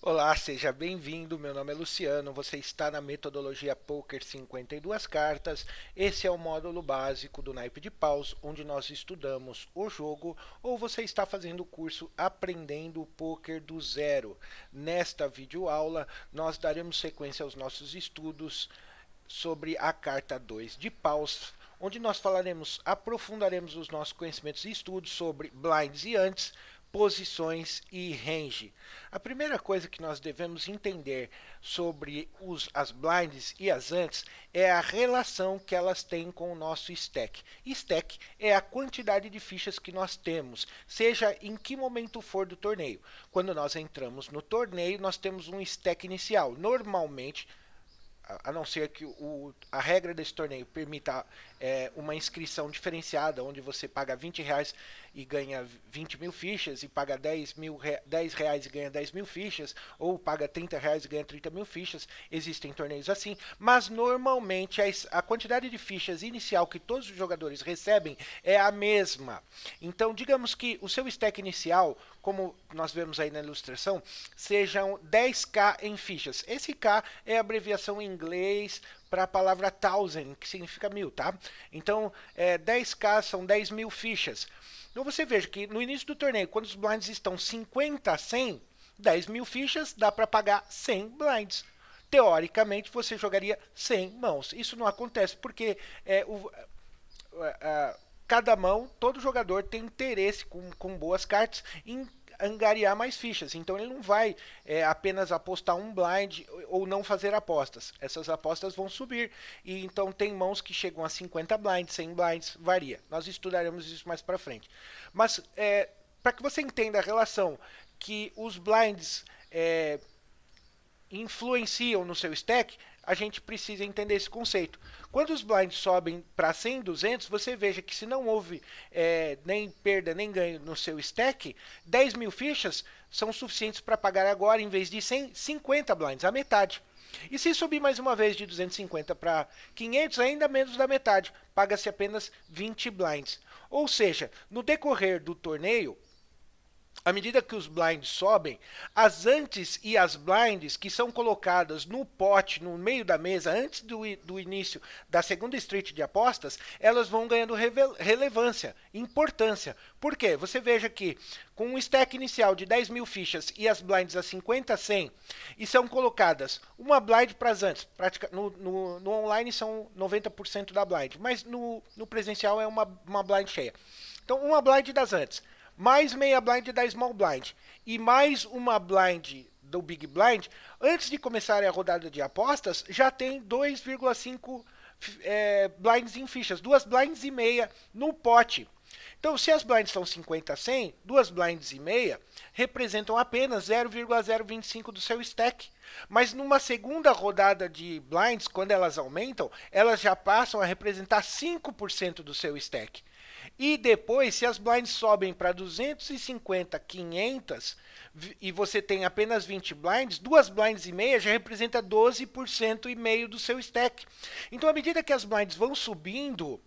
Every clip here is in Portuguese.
Olá, seja bem-vindo. Meu nome é Luciano. Você está na metodologia Poker 52 cartas. Esse é o módulo básico do naipe de paus, onde nós estudamos o jogo, ou você está fazendo o curso Aprendendo o Poker do Zero. Nesta videoaula, nós daremos sequência aos nossos estudos sobre a carta 2 de paus, onde nós aprofundaremos os nossos conhecimentos e estudos sobre blinds e antes, posições e range. A primeira coisa que nós devemos entender sobre as blinds e as antes é a relação que elas têm com o nosso stack. Stack é a quantidade de fichas que nós temos, seja em que momento for do torneio. Quando nós entramos no torneio, nós temos um stack inicial. Normalmente, a não ser que a regra desse torneio permita uma inscrição diferenciada, onde você paga R$ 20 e ganha 20 mil fichas, e paga R$ 10 e ganha 10 mil fichas, ou paga R$ 30 e ganha 30 mil fichas. Existem torneios assim, mas normalmente a quantidade de fichas inicial que todos os jogadores recebem é a mesma. Então, digamos que o seu stack inicial, como nós vemos aí na ilustração, sejam 10k em fichas. Esse K é a abreviação em inglês para a palavra thousand, que significa mil, tá? Então, 10k são 10 mil fichas. Então você veja que no início do torneio, quando os blinds estão 50 a 100, 10 mil fichas dá para pagar 100 blinds. Teoricamente, você jogaria 100 mãos. Isso não acontece porque cada mão, todo jogador tem interesse com boas cartas em angariar mais fichas. Então ele não vai apenas apostar um blind ou não fazer apostas. Essas apostas vão subir. E então tem mãos que chegam a 50 blinds, 100 blinds, varia. Nós estudaremos isso mais para frente. Mas para que você entenda a relação que os blinds influenciam no seu stack, a gente precisa entender esse conceito. Quando os blinds sobem para 100, 200, você veja que se não houve nem perda nem ganho no seu stack, 10 mil fichas são suficientes para pagar agora, em vez de 150 blinds, a metade. E se subir mais uma vez de 250 para 500, ainda menos da metade, paga-se apenas 20 blinds. Ou seja, no decorrer do torneio, à medida que os blinds sobem, as antes e as blinds que são colocadas no pote, no meio da mesa, antes do início da segunda street de apostas, elas vão ganhando relevância, importância. Por quê? Você veja que com um stack inicial de 10 mil fichas e as blinds a 50, 100, e são colocadas uma blind para as antes, no online são 90% da blind, mas no presencial é uma blind cheia. Então, uma blind das antes, mais meia blind da small blind e mais uma blind do big blind, antes de começar a rodada de apostas, já tem 2,5 blinds em fichas, duas blinds e meia no pote. Então, se as blinds são 50 a 100, duas blinds e meia representam apenas 0,025 do seu stack. Mas numa segunda rodada de blinds, quando elas aumentam, elas já passam a representar 5% do seu stack. E depois, se as blinds sobem para 250, 500, e você tem apenas 20 blinds, duas blinds e meia já representa 12% e meio do seu stack. Então, à medida que as blinds vão subindo,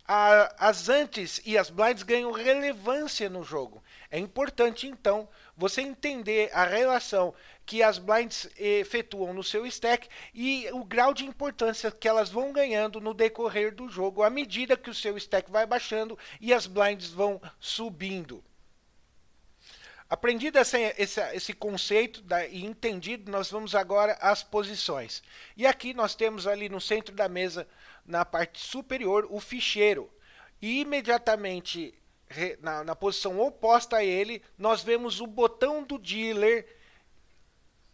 as antes e as blinds ganham relevância no jogo. É importante, então, você entender a relação que as blinds efetuam no seu stack e o grau de importância que elas vão ganhando no decorrer do jogo, à medida que o seu stack vai baixando e as blinds vão subindo. Aprendido esse conceito e entendido, nós vamos agora às posições. E aqui nós temos ali no centro da mesa, na parte superior, o ficheiro. E imediatamente na posição oposta a ele, nós vemos o botão do dealer,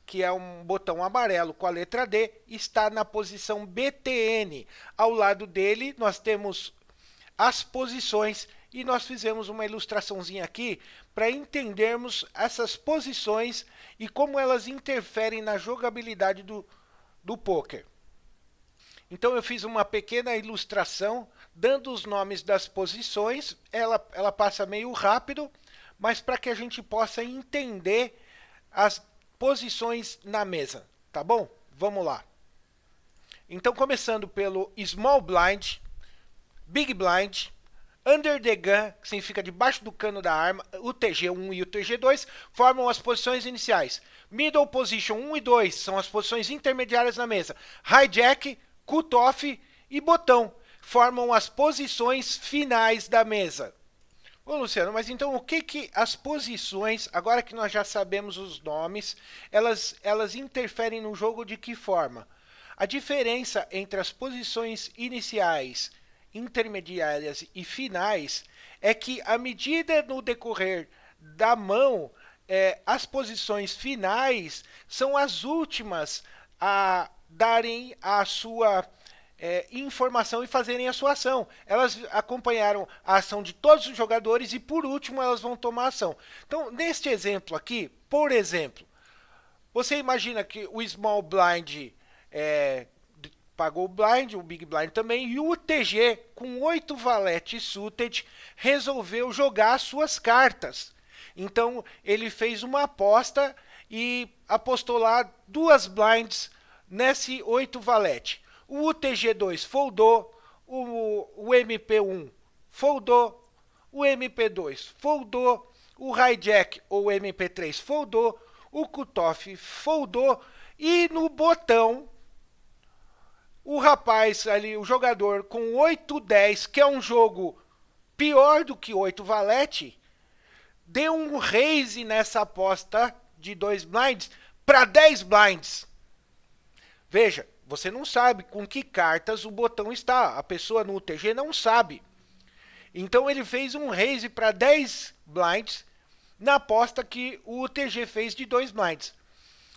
que é um botão amarelo com a letra D, está na posição BTN. Ao lado dele, nós temos as posições e nós fizemos uma ilustraçãozinha aqui para entendermos essas posições e como elas interferem na jogabilidade do poker. Então eu fiz uma pequena ilustração dando os nomes das posições. Ela passa meio rápido, mas para que a gente possa entender as posições na mesa, tá bom? Vamos lá. Então, começando pelo Small Blind, Big Blind, Under the gun, que significa debaixo do cano da arma, o TG1 e o TG2 formam as posições iniciais. Middle position 1 e 2 são as posições intermediárias na mesa. Hijack, cutoff e botão formam as posições finais da mesa. Ô Luciano, mas então o que as posições, agora que nós já sabemos os nomes, elas interferem no jogo de que forma? A diferença entre as posições iniciais, intermediárias e finais é que, à medida no decorrer da mão, as posições finais são as últimas a darem a sua informação e fazerem a sua ação. Elas acompanharam a ação de todos os jogadores e, por último, elas vão tomar ação. Então, neste exemplo aqui, por exemplo, você imagina que o Small Blind pagou o blind, o Big Blind também, e o TG, com 8 valetes suited, resolveu jogar as suas cartas. Então, ele fez uma aposta e apostou lá 2 blinds nesse 8 valete. O TG2 foldou, o MP1 foldou, o MP2 foldou, o hijack ou MP3 foldou, o cutoff foldou e no botão o rapaz ali, o jogador com 8-10, que é um jogo pior do que 8 valete, deu um raise nessa aposta de 2 blinds para 10 blinds. Veja, você não sabe com que cartas o botão está. A pessoa no UTG não sabe. Então ele fez um raise para 10 blinds na aposta que o UTG fez de 2 blinds.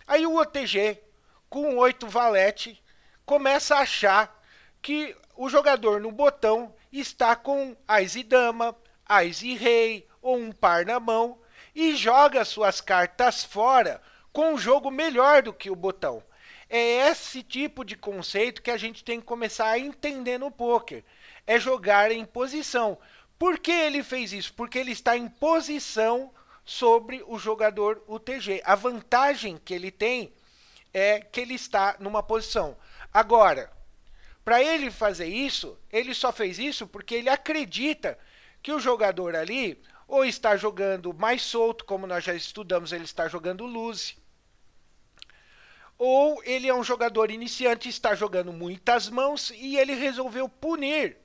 Aí o UTG, com 8 valete, começa a achar que o jogador no botão está com Ás e Dama, Ás e Rei ou um par na mão e joga suas cartas fora com um jogo melhor do que o botão. É esse tipo de conceito que a gente tem que começar a entender no poker. É jogar em posição. Por que ele fez isso? Porque ele está em posição sobre o jogador UTG. A vantagem que ele tem é que ele está numa posição. Agora, para ele fazer isso, ele só fez isso porque ele acredita que o jogador ali ou está jogando mais solto, como nós já estudamos, ele está jogando loose, ou ele é um jogador iniciante, está jogando muitas mãos e ele resolveu punir.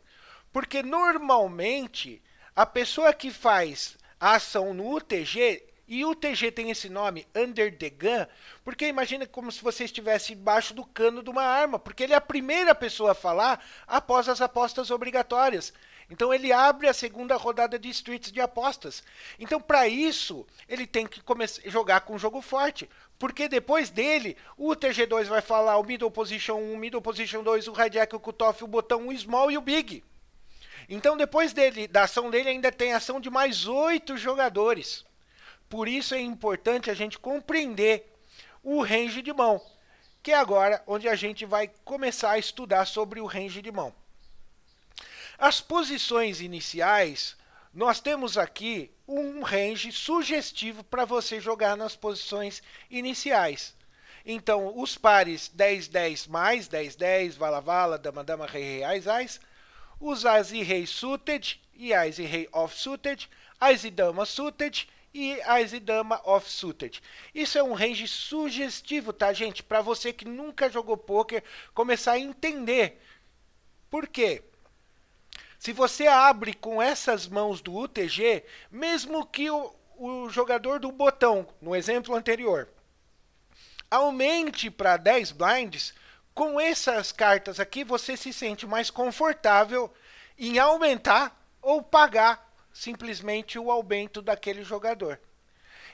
Porque normalmente a pessoa que faz a ação no UTG, e o UTG tem esse nome, Under the Gun, porque imagina como se você estivesse embaixo do cano de uma arma, porque ele é a primeira pessoa a falar após as apostas obrigatórias. Então ele abre a segunda rodada de streets de apostas. Então para isso ele tem que começar a jogar com um jogo forte. Porque depois dele, o TG2 vai falar o middle position 1, middle position 2, o hijack, o cutoff, o botão, o small e o big. Então depois dele, da ação dele ainda tem a ação de mais 8 jogadores. Por isso é importante a gente compreender o range de mão, que é agora onde a gente vai começar a estudar sobre o range de mão. As posições iniciais, nós temos aqui um range sugestivo para você jogar nas posições iniciais. Então, os pares 10-10 mais, 10-10, vala-vala, dama-dama, rei-rei, ás-ás, os ás e rei suited e ás e rei off-suited, ás e dama suited e ás e dama off-suited. Isso é um range sugestivo, tá, gente? Para você que nunca jogou poker, começar a entender. Por quê? Se você abre com essas mãos do UTG, mesmo que o jogador do botão, no exemplo anterior, aumente para 10 blinds, com essas cartas aqui você se sente mais confortável em aumentar ou pagar simplesmente o aumento daquele jogador.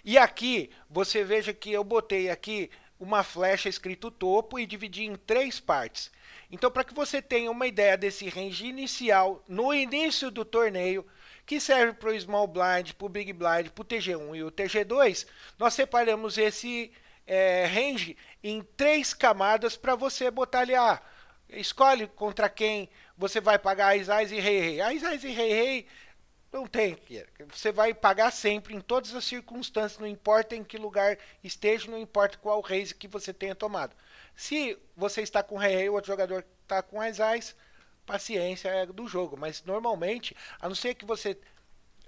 E aqui, você veja que eu botei aqui uma flecha escrito topo e dividi em 3 partes. Então, para que você tenha uma ideia desse range inicial no início do torneio, que serve para o Small Blind, para o Big Blind, para o TG1 e o TG2, nós separamos esse range em 3 camadas para você botar ali, escolhe contra quem você vai pagar ás e rei-rei. Ás e rei-rei não tem, você vai pagar sempre, em todas as circunstâncias, não importa em que lugar esteja, não importa qual raise que você tenha tomado. Se você está com rei-rei, o outro jogador está com ás, paciência do jogo. Mas normalmente, a não ser que você,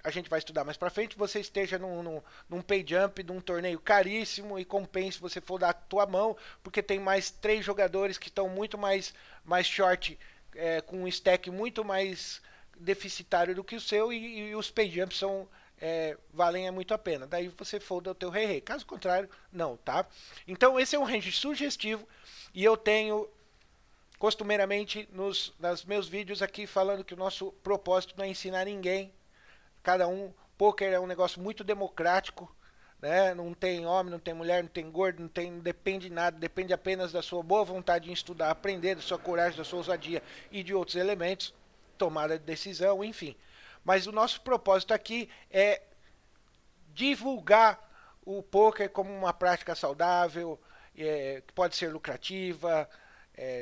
a gente vai estudar mais pra frente, você esteja num pay jump, num torneio caríssimo e compense você for dar a tua mão, porque tem mais 3 jogadores que estão muito mais short, com um stack muito mais deficitário do que o seu, e os pay jumps são, valem muito a pena. Daí você folda o teu rei. Caso contrário, não, tá? Então esse é um range sugestivo, e eu tenho costumeiramente nos meus vídeos aqui falando que o nosso propósito não é ensinar ninguém. Cada um, poker é um negócio muito democrático, né? Não tem homem, não tem mulher, não tem gordo, não depende de nada, depende apenas da sua boa vontade em estudar, aprender, da sua coragem, da sua ousadia e de outros elementos, tomada de decisão, enfim. Mas o nosso propósito aqui é divulgar o poker como uma prática saudável, que pode ser lucrativa,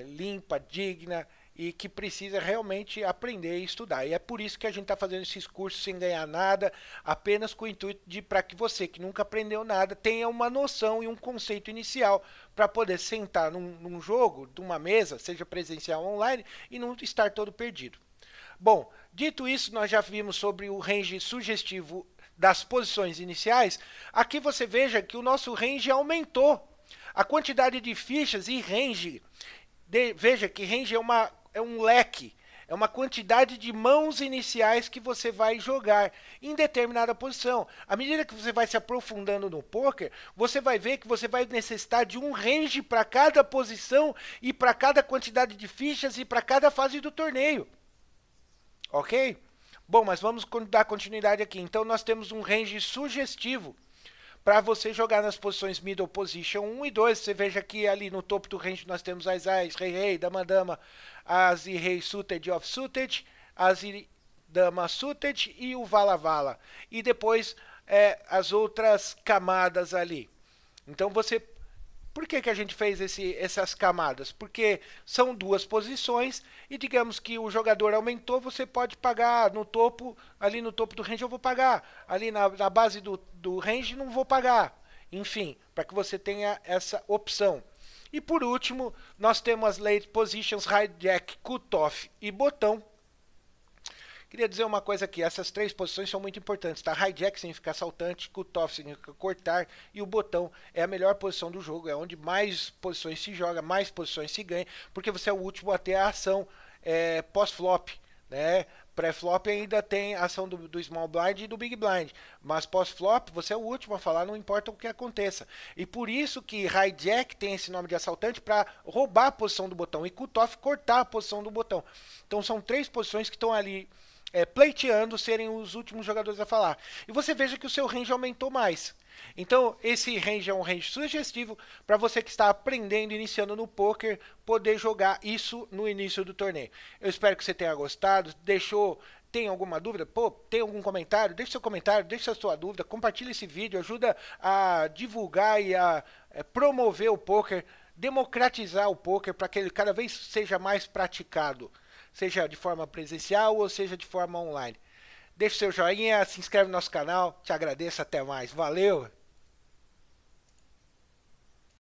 limpa, digna, e que precisa realmente aprender e estudar. E é por isso que a gente está fazendo esses cursos sem ganhar nada, apenas com o intuito de, para que você que nunca aprendeu nada, tenha uma noção e um conceito inicial para poder sentar num jogo, numa mesa, seja presencial ou online, e não estar todo perdido. Bom, dito isso, nós já vimos sobre o range sugestivo das posições iniciais. Aqui você veja que o nosso range aumentou. A quantidade de fichas e range, veja que range é um leque, é uma quantidade de mãos iniciais que você vai jogar em determinada posição. À medida que você vai se aprofundando no poker, você vai ver que você vai necessitar de um range para cada posição e para cada quantidade de fichas e para cada fase do torneio. Ok? Bom, mas vamos dar continuidade aqui. Então nós temos um range sugestivo para você jogar nas posições middle position 1 e 2. Você veja que ali no topo do range nós temos as ais, rei, rei, dama, dama, as e rei suited, off suited, as e dama suited e o vala, vala. E depois as outras camadas ali. Então você... Por que a gente fez essas camadas? Porque são 2 posições e digamos que o jogador aumentou, você pode pagar no topo, ali no topo do range eu vou pagar, ali na base do range não vou pagar. Enfim, para que você tenha essa opção. E por último, nós temos as late positions, hijack, cutoff e botão. Queria dizer uma coisa aqui, essas 3 posições são muito importantes, tá? Hijack significa saltante, cutoff significa cortar, e o botão é a melhor posição do jogo, é onde mais posições se joga, mais posições se ganha, porque você é o último a ter a ação pós-flop, né? Pré-flop ainda tem a ação do small blind e do big blind, mas pós-flop você é o último a falar, não importa o que aconteça. E por isso que hijack tem esse nome de assaltante, para roubar a posição do botão, e cutoff cortar a posição do botão. Então são 3 posições que estão ali pleiteando serem os últimos jogadores a falar. E você veja que o seu range aumentou mais. Então, esse range é um range sugestivo para você que está aprendendo, iniciando no poker, poder jogar isso no início do torneio. Eu espero que você tenha gostado. Tem alguma dúvida? Pô, tem algum comentário? Deixe seu comentário, deixe a sua dúvida, compartilhe esse vídeo, ajuda a divulgar e a promover o poker, democratizar o poker para que ele cada vez seja mais praticado, seja de forma presencial ou seja de forma online. Deixe seu joinha, se inscreve no nosso canal, te agradeço, até mais, valeu!